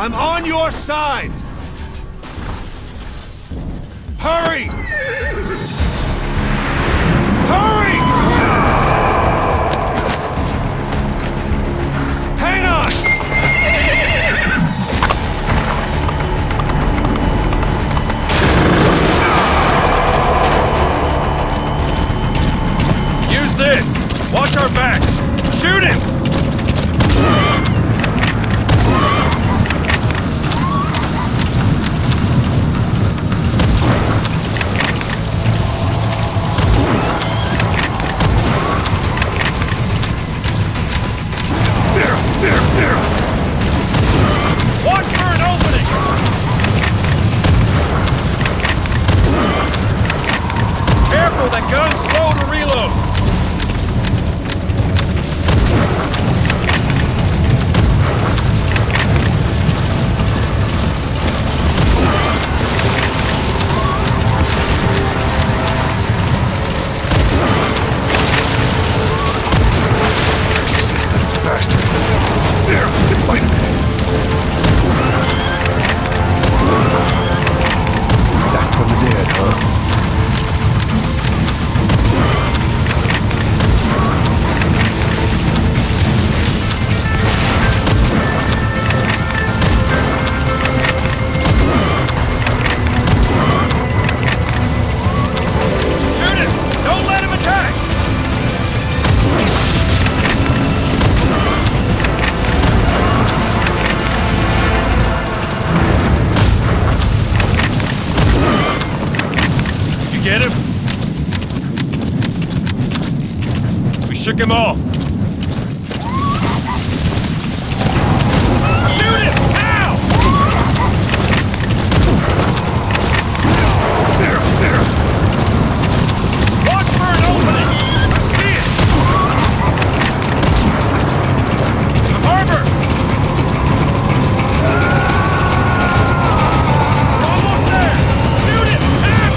I'm on your side! Hurry! Hurry! Hang on! Use this! Watch our backs! Shoot him! That gun's slow to reload! Persistent bastard. There, wait a minute. Back from the dead, huh? Get him? We shook him off. Shoot him! Now! There. Watch for an opening! I see it! The harbor! We're almost there! Shoot him! Act!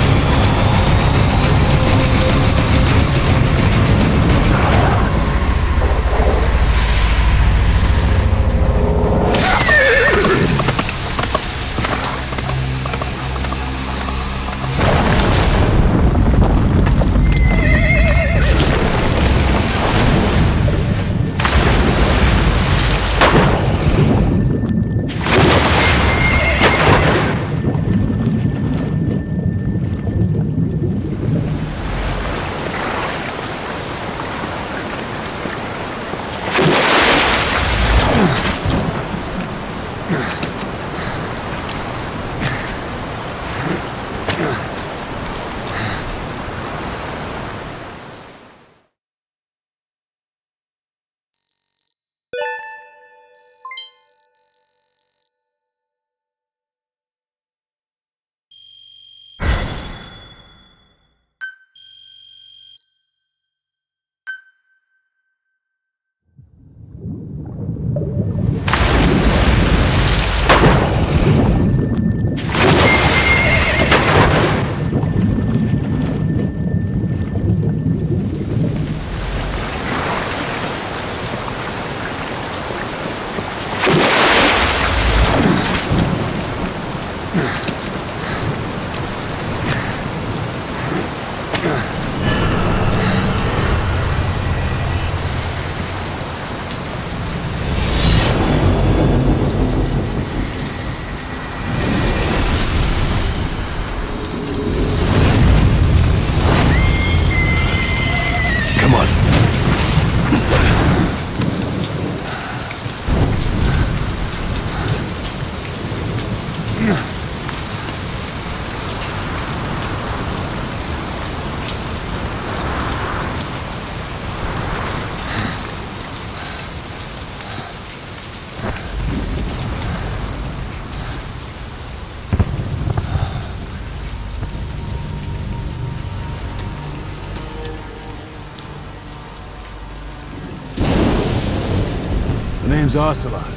name's Ocelot.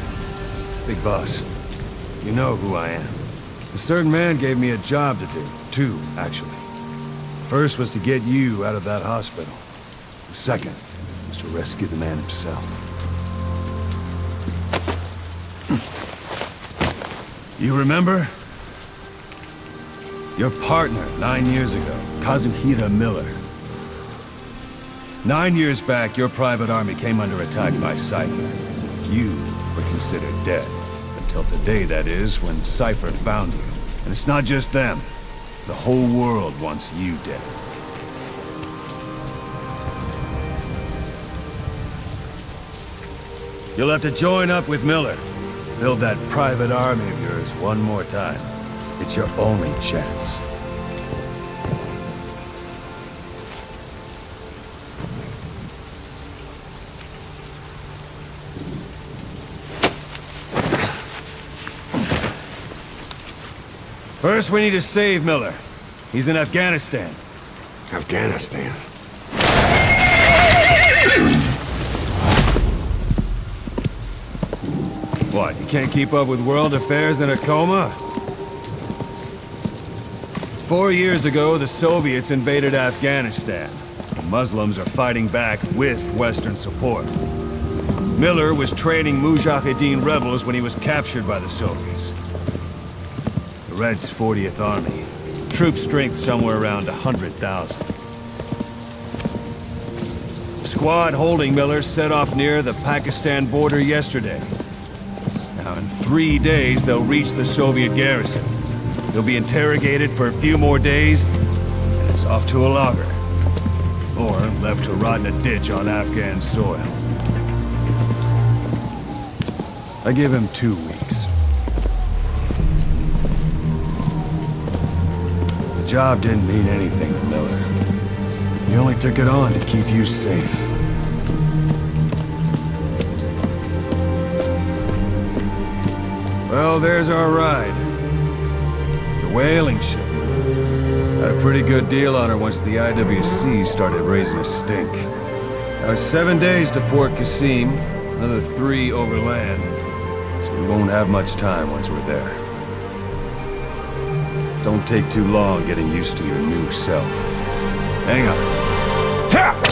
Big boss. You know who I am. A certain man gave me a job to do. Two, actually. First was to get you out of that hospital. The second was to rescue the man himself. You remember? Your partner, 9 years ago, Kazuhira Miller. 9 years back, your private army came under attack by Cypher. You were considered dead. Until today, that is, when Cypher found you. And it's not just them. The whole world wants you dead. You'll have to join up with Miller. Build that private army of yours one more time. It's your only chance. First, we need to save Miller. He's in Afghanistan. Afghanistan? What, you can't keep up with world affairs in a coma? 4 years ago, the Soviets invaded Afghanistan. The Muslims are fighting back with Western support. Miller was training Mujahideen rebels when he was captured by the Soviets. The Reds' 40th Army. Troop strength somewhere around 100,000. The squad holding Miller set off near the Pakistan border yesterday. Now, in 3 days, they'll reach the Soviet garrison. He'll be interrogated for a few more days, and it's off to a lager. Or left to rot in a ditch on Afghan soil. I give him 2 weeks. The job didn't mean anything to Miller. He only took it on to keep you safe. Well, there's our ride. A whaling ship. Had a pretty good deal on her once the IWC started raising a stink. Now it's 7 days to Port Qasim, another 3 overland, so we won't have much time once we're there. Don't take too long getting used to your new self. Hang on. Ha!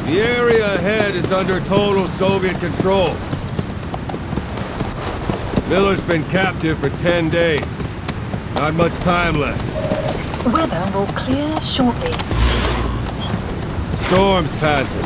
The area ahead is under total Soviet control. Miller's been captive for 10 days. Not much time left. Weather will clear shortly. Storm's passing.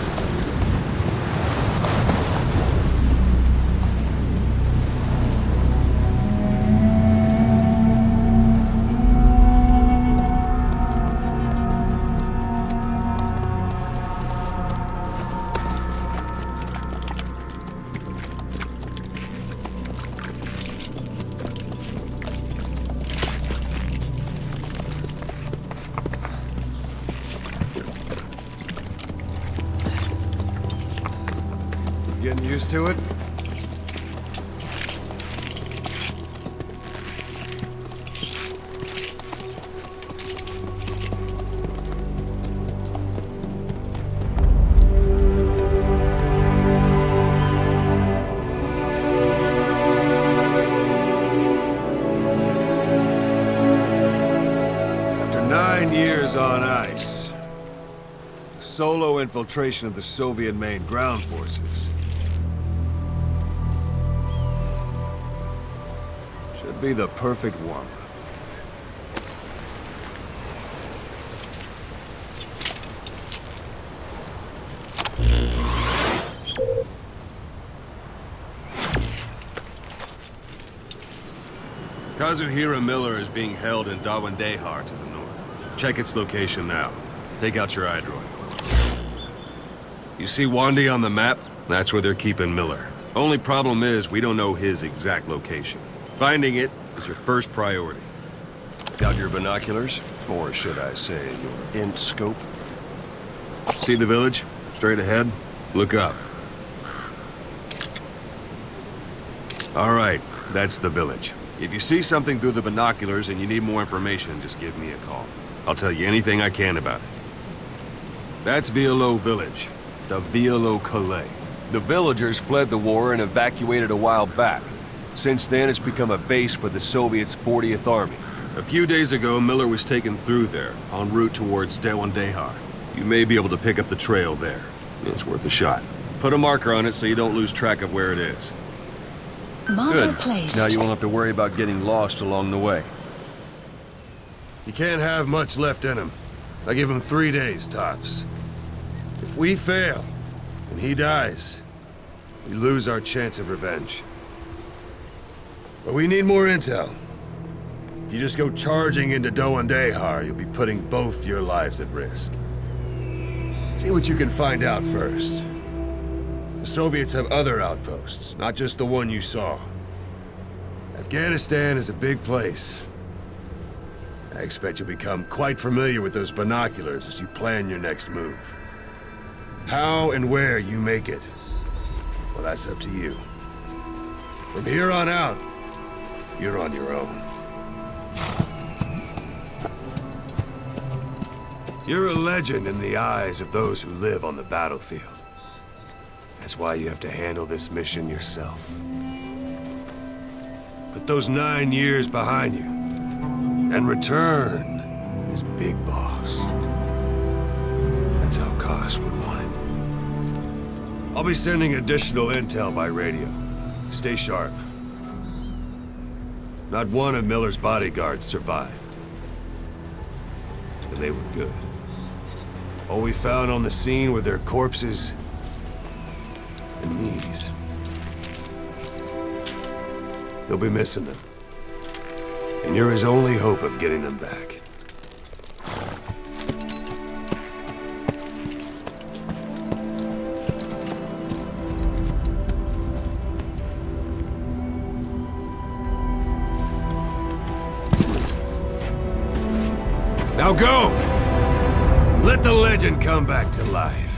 Getting used to it? After 9 years on ice, solo infiltration of the Soviet main ground forces should be the perfect warm-up. Kazuhira Miller is being held in Dawandehar to the north. Check its location now. Take out your iDroid. You see Wandi on the map? That's where they're keeping Miller. Only problem is, we don't know his exact location. Finding it is your first priority. Got your binoculars? Or should I say, your int scope? See the village? Straight ahead? Look up. All right, that's the village. If you see something through the binoculars and you need more information, just give me a call. I'll tell you anything I can about it. That's Violo Village, the Violo Calais. The villagers fled the war and evacuated a while back. Since then, it's become a base for the Soviets' 40th Army. A few days ago, Miller was taken through there, en route towards Dawandehar. You may be able to pick up the trail there. It's worth a shot. Put a marker on it so you don't lose track of where it is. Marker Good. placed. Now you won't have to worry about getting lost along the way. You can't have much left in him. I give him 3 days, tops. If we fail, and he dies, we lose our chance of revenge. But we need more intel. If you just go charging into Dawandehar, you'll be putting both your lives at risk. See what you can find out first. The Soviets have other outposts, not just the one you saw. Afghanistan is a big place. I expect you'll become quite familiar with those binoculars as you plan your next move. How and where you make it, well, that's up to you. From here on out, you're on your own. You're a legend in the eyes of those who live on the battlefield. That's why you have to handle this mission yourself. Put those 9 years behind you, and return as Big Boss. That's how Koss would want it. I'll be sending additional intel by radio. Stay sharp. Not one of Miller's bodyguards survived. And they were good. All we found on the scene were their corpses and knees. He'll be missing them. And you're his only hope of getting them back. Now go! Let the legend come back to life.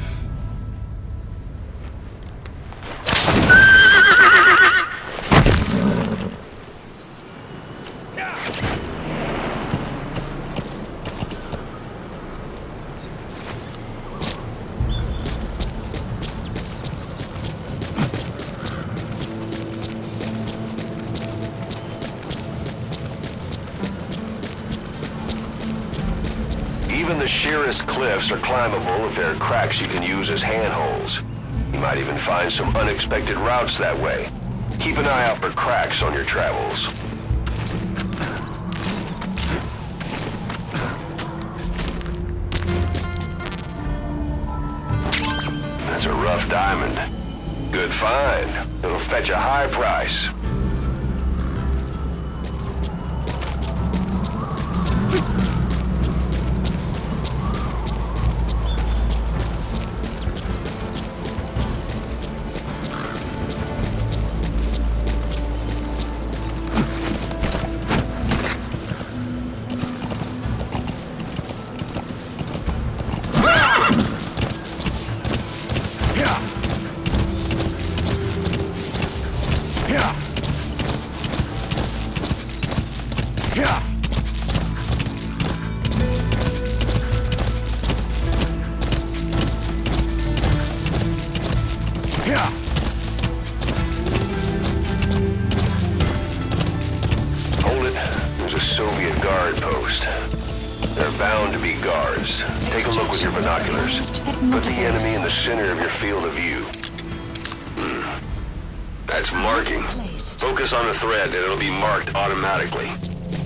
Even the sheerest cliffs are climbable if there are cracks you can use as handholds. You might even find some unexpected routes that way. Keep an eye out for cracks on your travels. That's a rough diamond. Good find. It'll fetch a high price. Hold it. There's a Soviet guard post. They're bound to be guards. Take a look with your binoculars. Put the enemy in the center of your field of view. That's marking. Focus on a thread and it'll be marked automatically.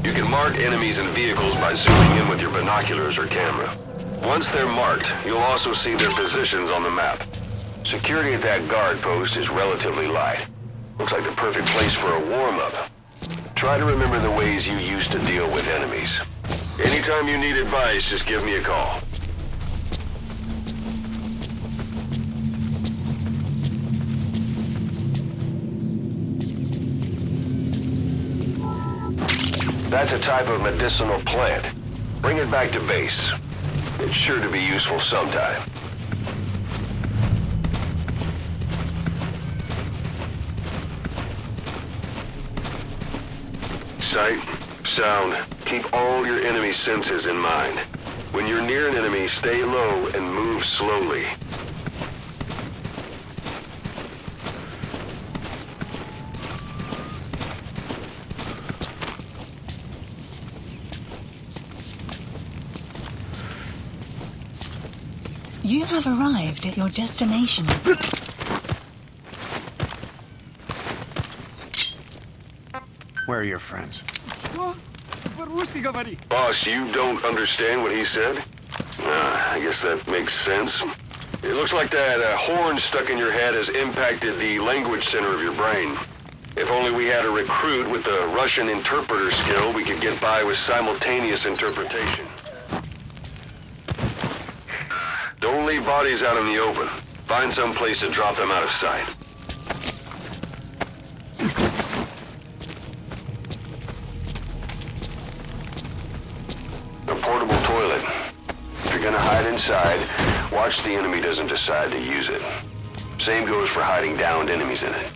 You can mark enemies and vehicles by zooming in with your binoculars or camera. Once they're marked, you'll also see their positions on the map. Security at that guard post is relatively light. Looks like the perfect place for a warm-up. Try to remember the ways you used to deal with enemies. Anytime you need advice, just give me a call. That's a type of medicinal plant. Bring it back to base. It's sure to be useful sometime. Sight, sound, keep all your enemy senses in mind. When you're near an enemy, stay low and move slowly. You have arrived at your destination. Where are your friends? Boss, you don't understand what he said? I guess that makes sense. It looks like that horn stuck in your head has impacted the language center of your brain. If only we had a recruit with the Russian interpreter skill, we could get by with simultaneous interpretation. Don't leave bodies out in the open. Find some place to drop them out of sight. A portable toilet. If you're gonna hide inside, watch the enemy doesn't decide to use it. Same goes for hiding downed enemies in it.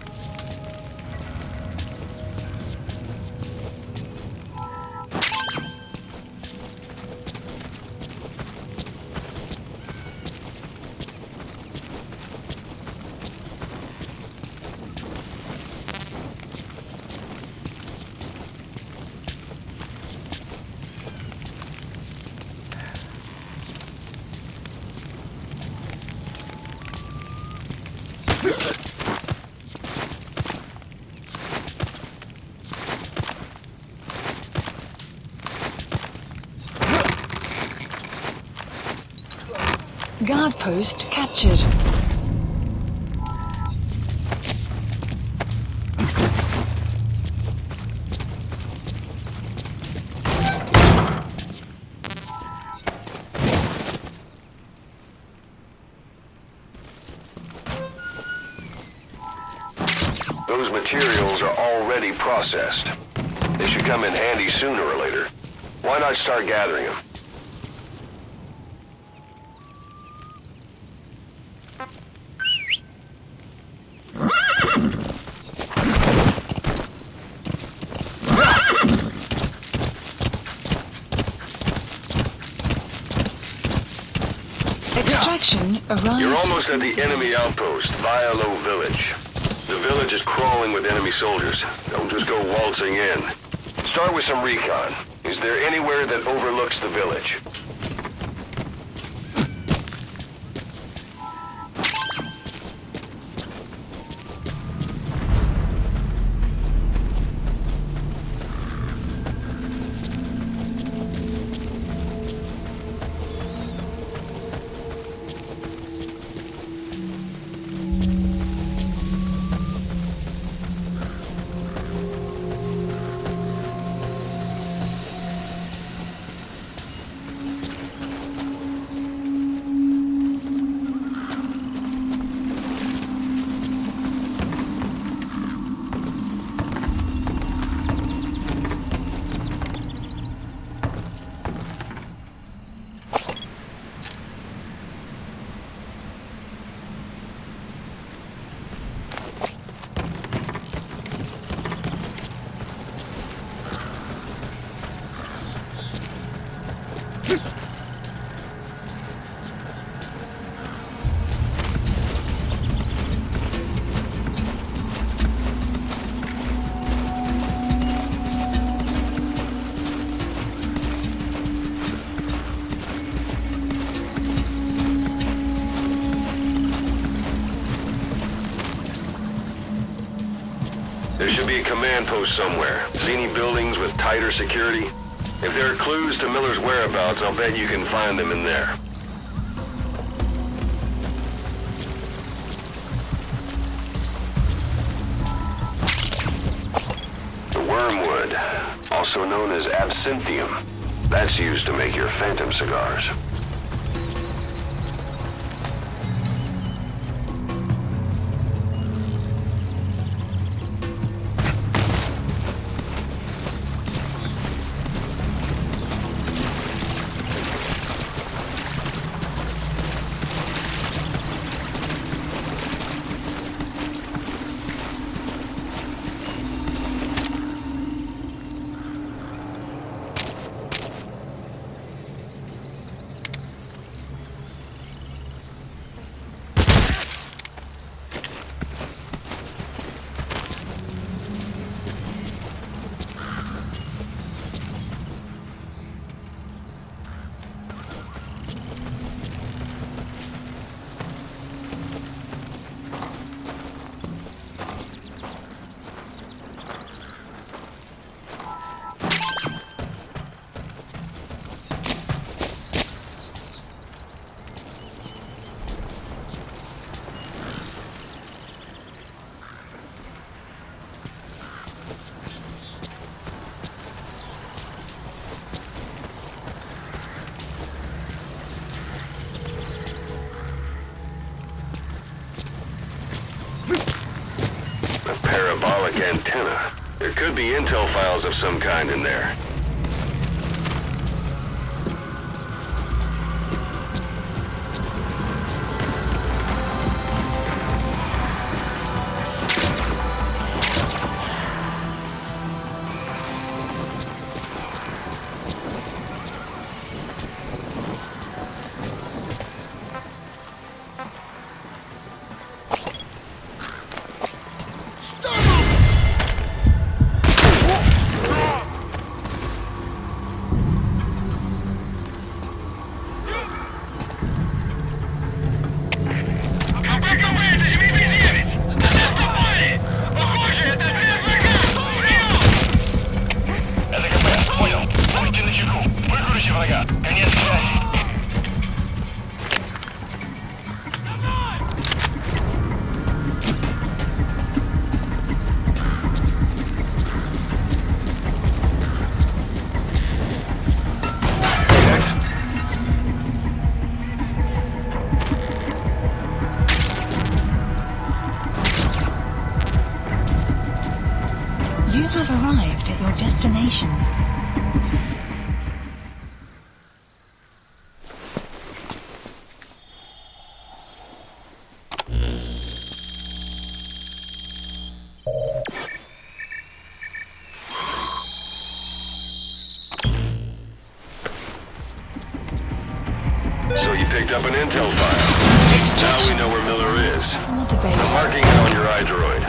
Guard post captured. Those materials are already processed. They should come in handy sooner or later. Why not start gathering them? Extraction arrived. You're almost at the enemy outpost, Vialo Village. The village is crawling with enemy soldiers. Don't just go waltzing in. Start with some recon. Is there anywhere that overlooks the village? There should be a command post somewhere. See any buildings with tighter security? If there are clues to Miller's whereabouts, I'll bet you can find them in there. The wormwood, also known as absinthium. That's used to make your phantom cigars. Parabolic antenna. There could be intel files of some kind in there. You have arrived at your destination. So you picked up an intel file. Now we know where Miller is. From the base. Marking it on your iDroid.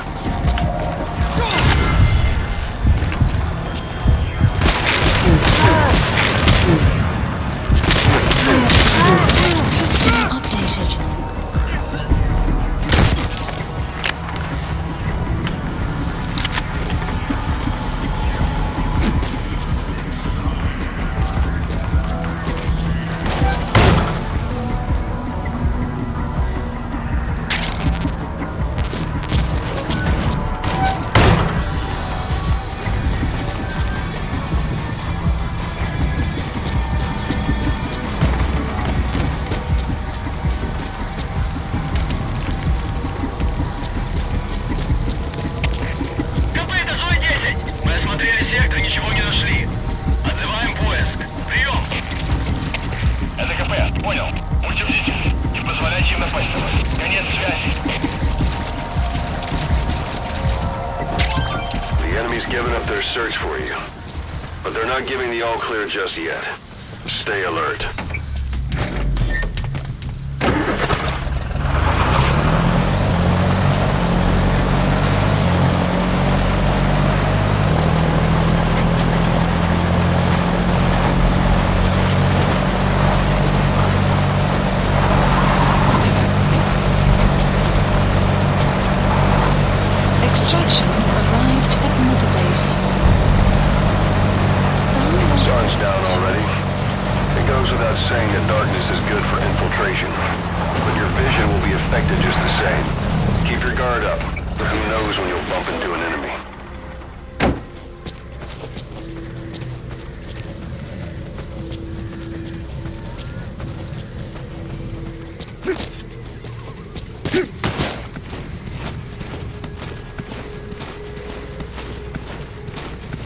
Updated. Given up their search for you, but they're not giving the all clear just yet. Stay alert. Extraction arrived effective just the same. Keep your guard up, but who knows when you'll bump into an enemy.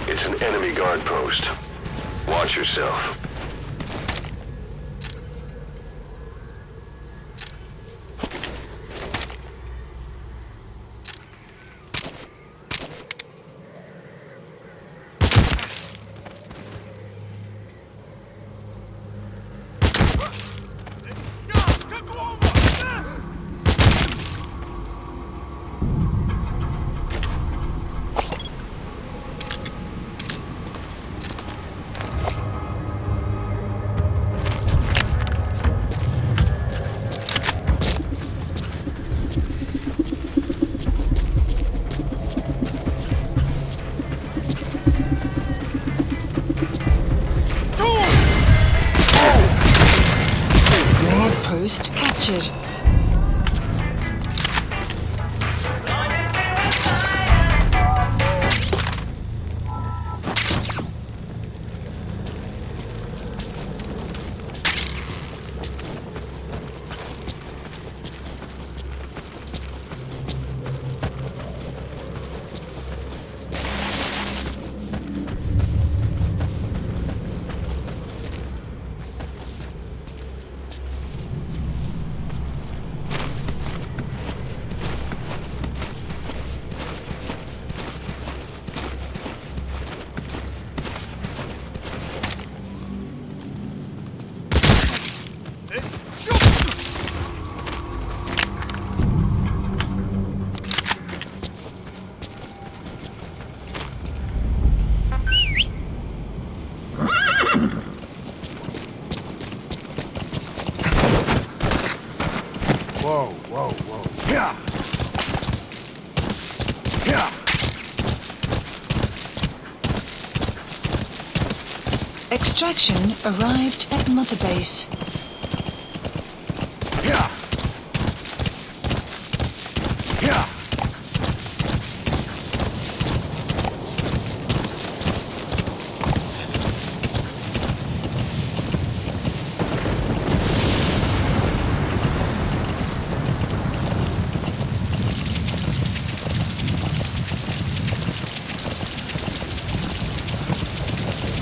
It's an enemy guard post. Watch yourself. Post captured. Whoa, whoa, whoa. Yeah. Yeah. Extraction arrived at Mother Base. Yeah. Yeah.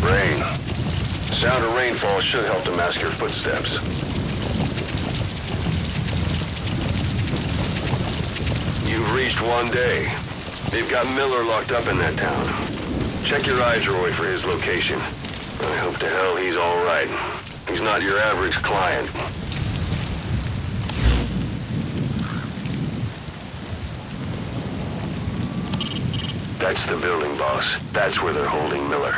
Rain. Sound of rainfall should help to mask your footsteps. You've reached one day. They've got Miller locked up in that town. Check your iDroid for his location. I hope to hell he's all right. He's not your average client. That's the building, boss. That's where they're holding Miller.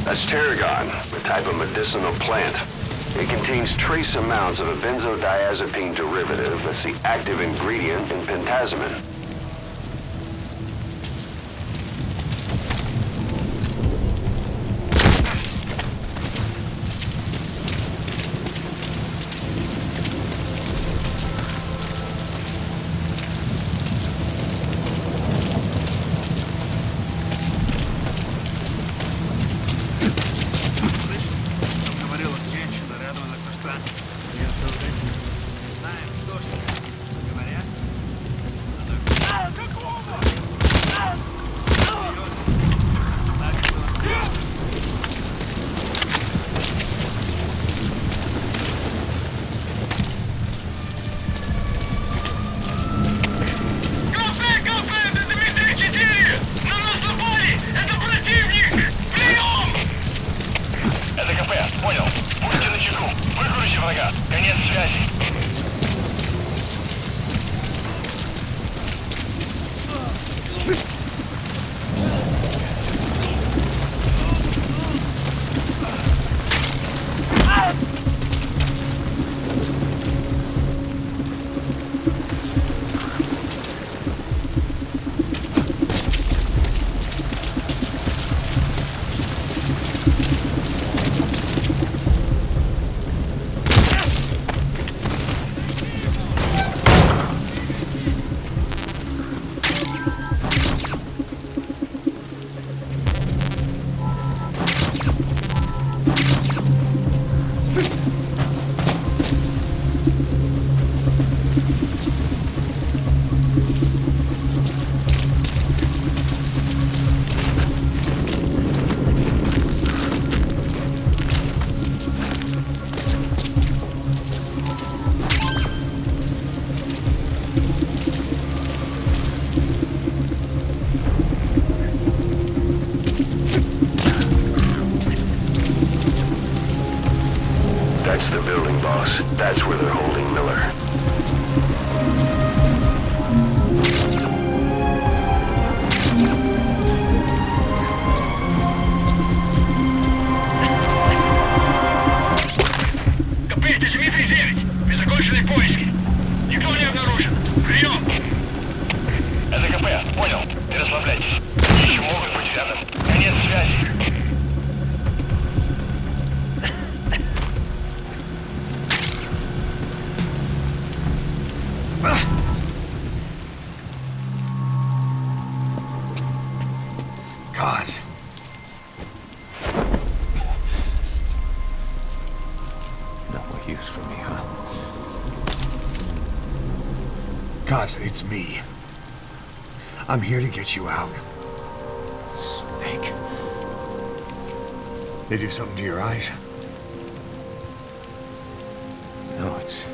That's tarragon, a type of medicinal plant. It contains trace amounts of a benzodiazepine derivative that's the active ingredient in pentazimine. Говорила с женщиной рядом на электростанции. Я в то время не знаем, что с ним. Это КП, понял. Будьте начеку. Выкройте врага. Конец связи. That's the building, boss. That's where they're holding Miller. КП, это Дмитрий 9. Мы закончили поиски. Никто не обнаружен. Прием! Это КП, понял. Не расслабляйтесь. Еще могут быть рядом. Конец связи. God. No more use for me, huh? Cos, it's me. I'm here to get you out. Snake. They do something to your eyes? No, it's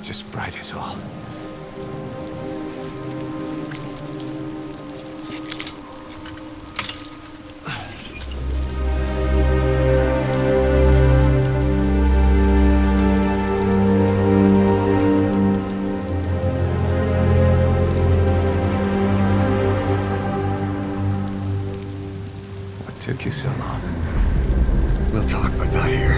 just bright as all. What took you so long? We'll talk, but not here.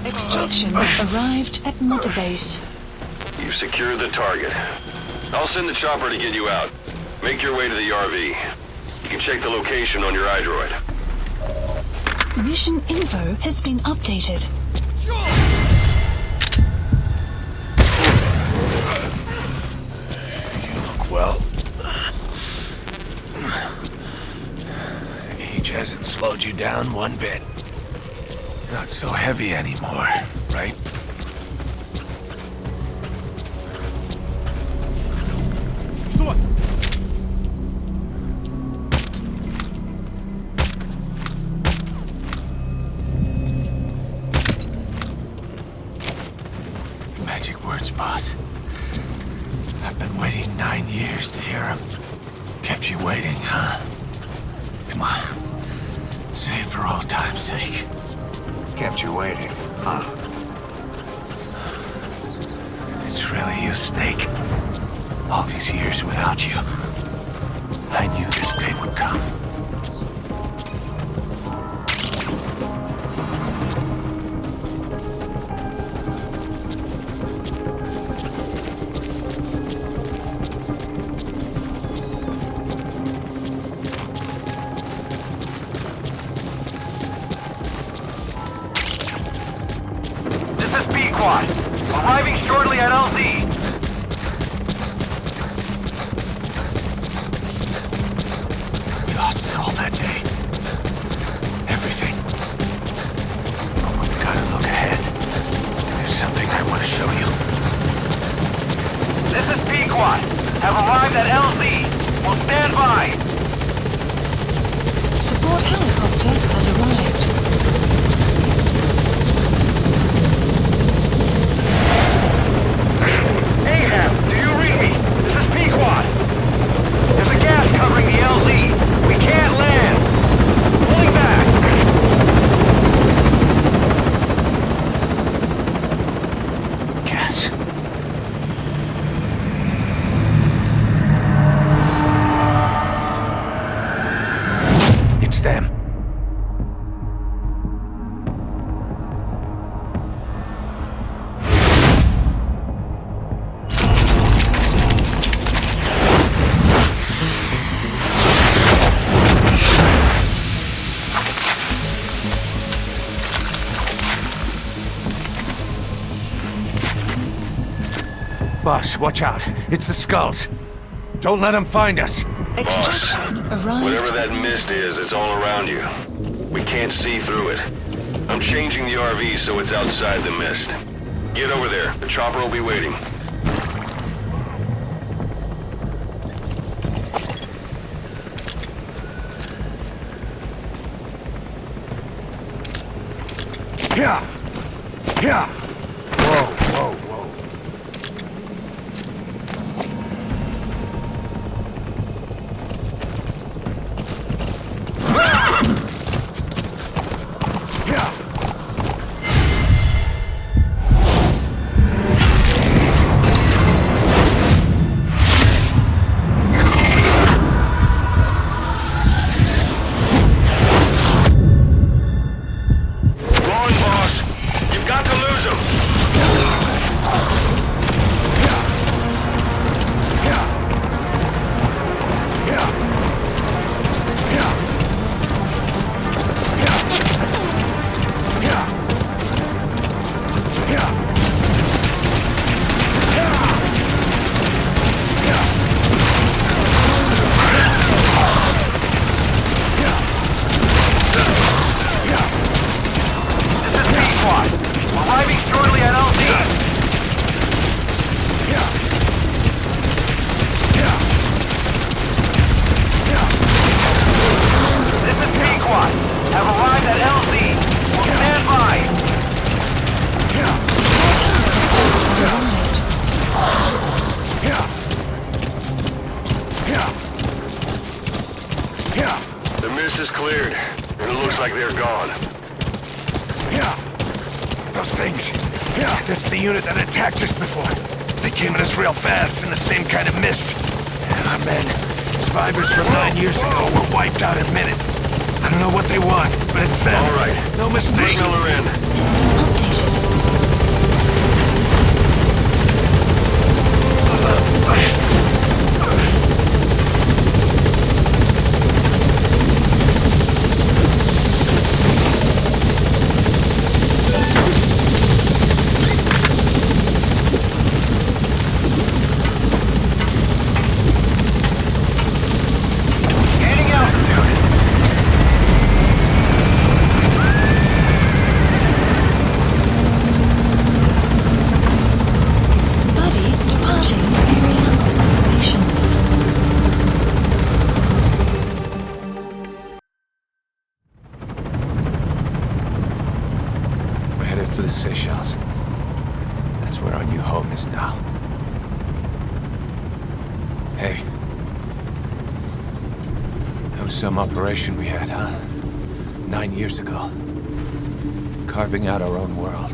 Extraction arrived at Mother Base. You've secured the target. I'll send the chopper to get you out. Make your way to the RV. You can check the location on your iDroid. Mission info has been updated. Well, age hasn't slowed you down one bit. Not so heavy anymore, right? Magic words, boss. I've been waiting 9 years to hear them. Kept you waiting, huh? Come on. Say it for old time's sake. Kept you waiting, huh? It's really you, Snake. All these years without you. I knew this day would come. This is B-Quad. Arriving shortly at LZ. We lost it all there. that day. Everything. But we've got to look ahead. There's something I want to show you. This is Pequot. Have arrived at LZ. Will stand by. Support helicopter has arrived. Ahab, do you read me? This is Pequot. There's a gas covering the LZ. We can't land. Pulling back. Gas. It's them. Boss, watch out. It's the skulls. Don't let them find us. Extraction arrived. Whatever that mist is, it's all around you. We can't see through it. I'm changing the RV so it's outside the mist. Get over there. The chopper will be waiting. Yeah. Yeah. Whoa, whoa, whoa. Yeah. Going, boss. You've got to lose him. This is Pequot. Arriving shortly at LZ. This is Pequot. Have arrived at LZ. Will stand by. The mist is cleared, and it looks like they're gone. Those things. Yeah, that's the unit that attacked us before. They came at us real fast in the same kind of mist. And our men, survivors from 9 years ago, were wiped out in minutes. I don't know what they want, but it's them. All right. No mistake. Bring Miller in. Updated. Gaining altitude. Buddy departing area operations. We're headed for the Seychelles. That's where our new home is now. Hey. That was some operation we had, huh? 9 years ago. Carving out our own world.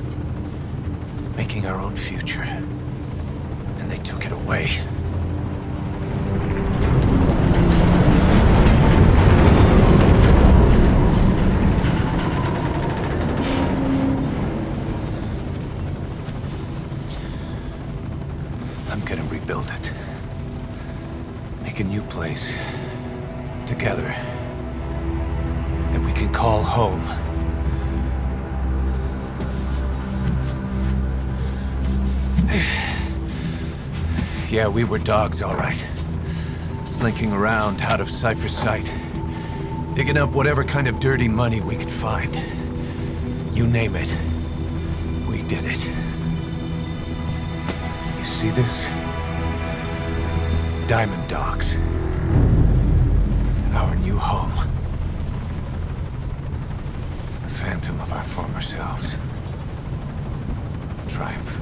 Making our own future. And they took it away. I'm gonna rebuild it. Make a new place. Together. That we can call home. Yeah, we were dogs, all right. Slinking around out of Cypher's sight. Digging up whatever kind of dirty money we could find. You name it. We did it. You see this? Diamond Docks. Our new home. The phantom of our former selves. Triumph.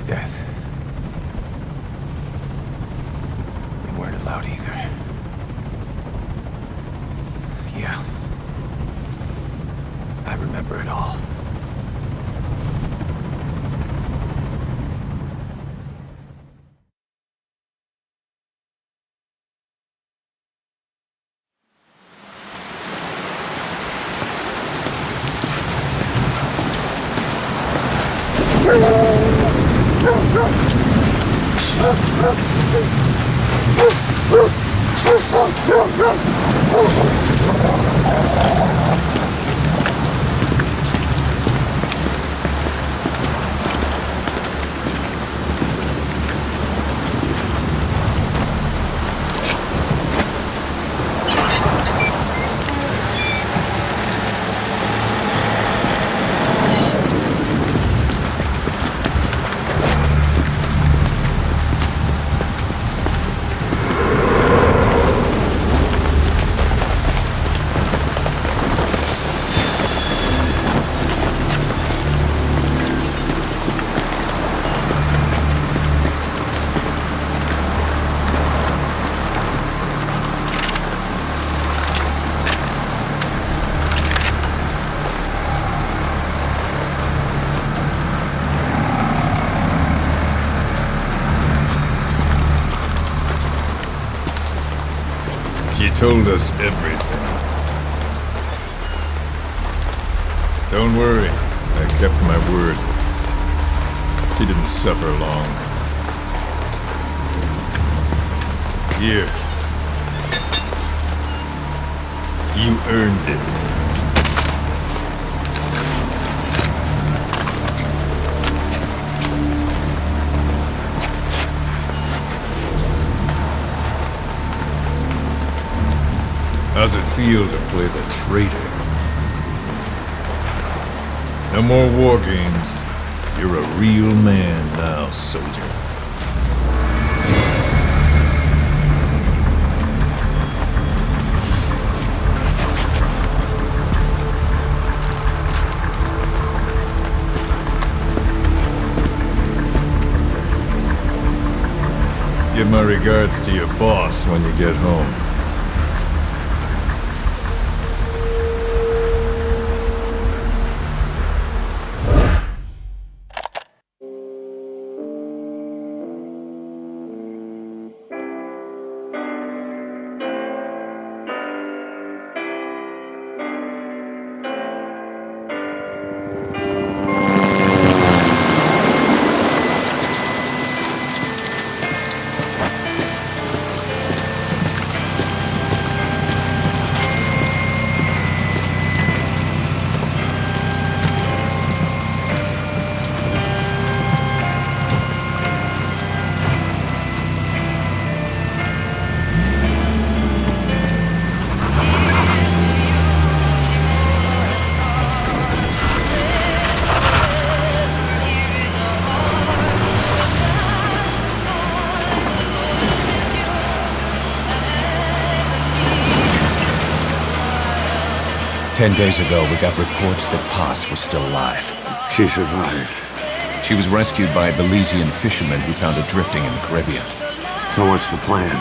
Death. We weren't allowed either. Yeah. I remember it all. She told us everything. Don't worry, I kept my word. She didn't suffer long. Here. You earned it. How's it feel to play the traitor? No more war games. You're a real man now, soldier. Give my regards to your boss when you get home. "10 days ago, we got reports that Paz was still alive. She survived. She was rescued by a Belizean fisherman who found her drifting in the Caribbean. So what's the plan?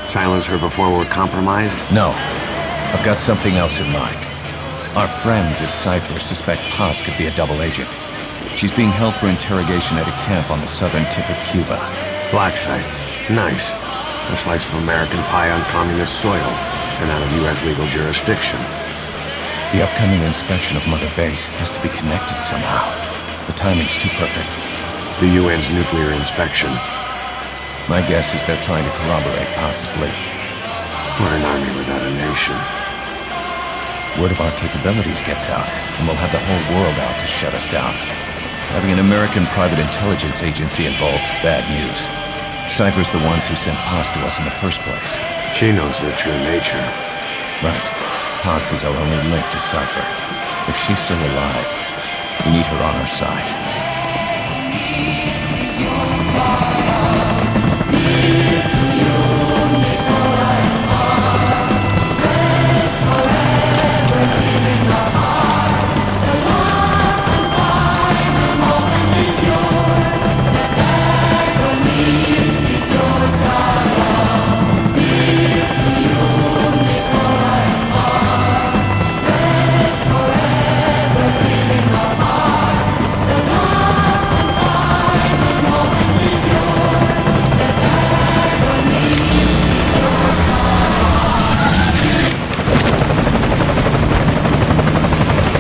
Silence her before we're compromised? No, I've got something else in mind. Our friends at Cypher suspect Paz could be a double agent. She's being held for interrogation at a camp on the southern tip of Cuba. Black site. Nice. A slice of American pie on communist soil, and out of U.S. legal jurisdiction. The upcoming inspection of Mother Base has to be connected somehow. The timing's too perfect. The UN's nuclear inspection. My guess is they're trying to corroborate Paz's leak. We're an army without a nation. Word of our capabilities gets out, and we'll have the whole world out to shut us down. Having an American private intelligence agency involved's bad news. Cypher's the ones who sent Paz to us in the first place. She knows their true nature. Right. Paz is our only link to Cypher. If she's still alive, we need her on our side.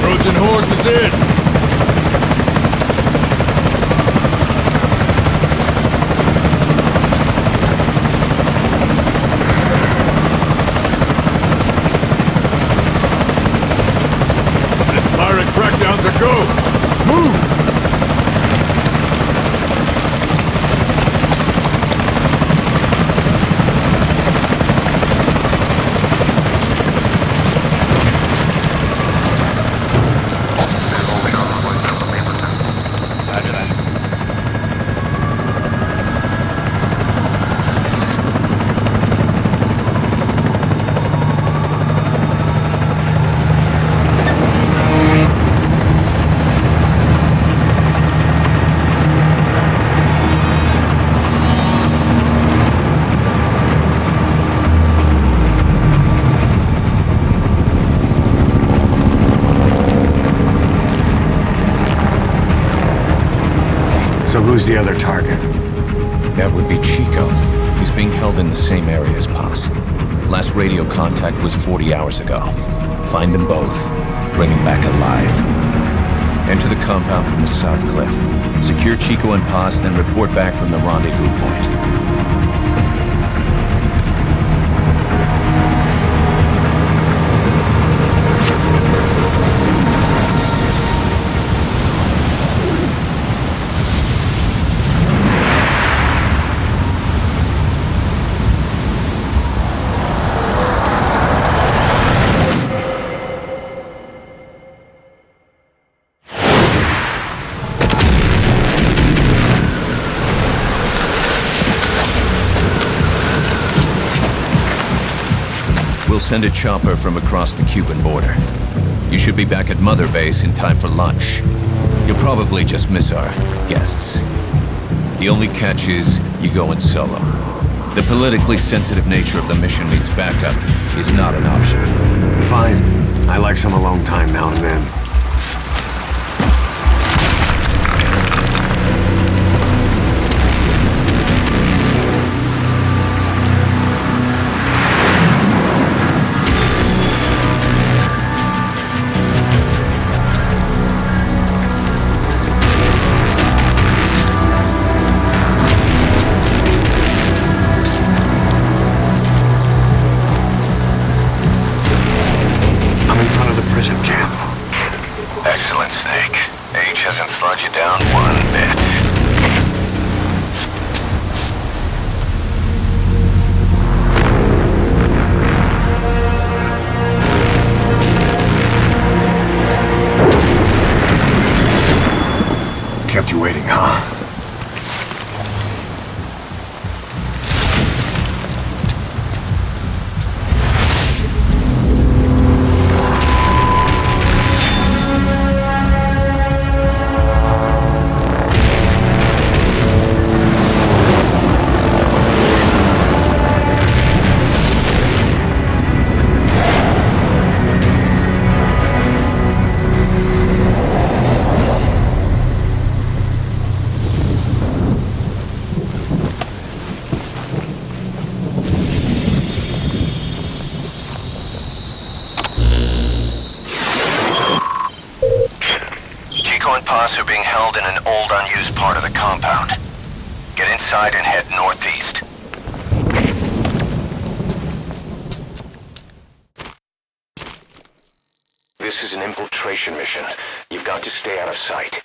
Trojan horse is in! Pirate crackdown to go! Move! Roger that. So who's the other target? That would be Chico. He's being held in the same area as Paz. Last radio contact was 40 hours ago. Find them both. Bring him back alive. Enter the compound from the south cliff. Secure Chico and Paz, then report back from the rendezvous point. We'll send a chopper from across the Cuban border. You should be back at Mother Base in time for lunch. You'll probably just miss our guests. The only catch is you go in solo. The politically sensitive nature of the mission means backup is not an option. Fine. I like some alone time now and then. Excellent, Snake. Age hasn't slowed you down one bit. Kept you waiting, huh? And Paz are being held in an old, unused part of the compound. Get inside and head northeast. This is an infiltration mission. You've got to stay out of sight.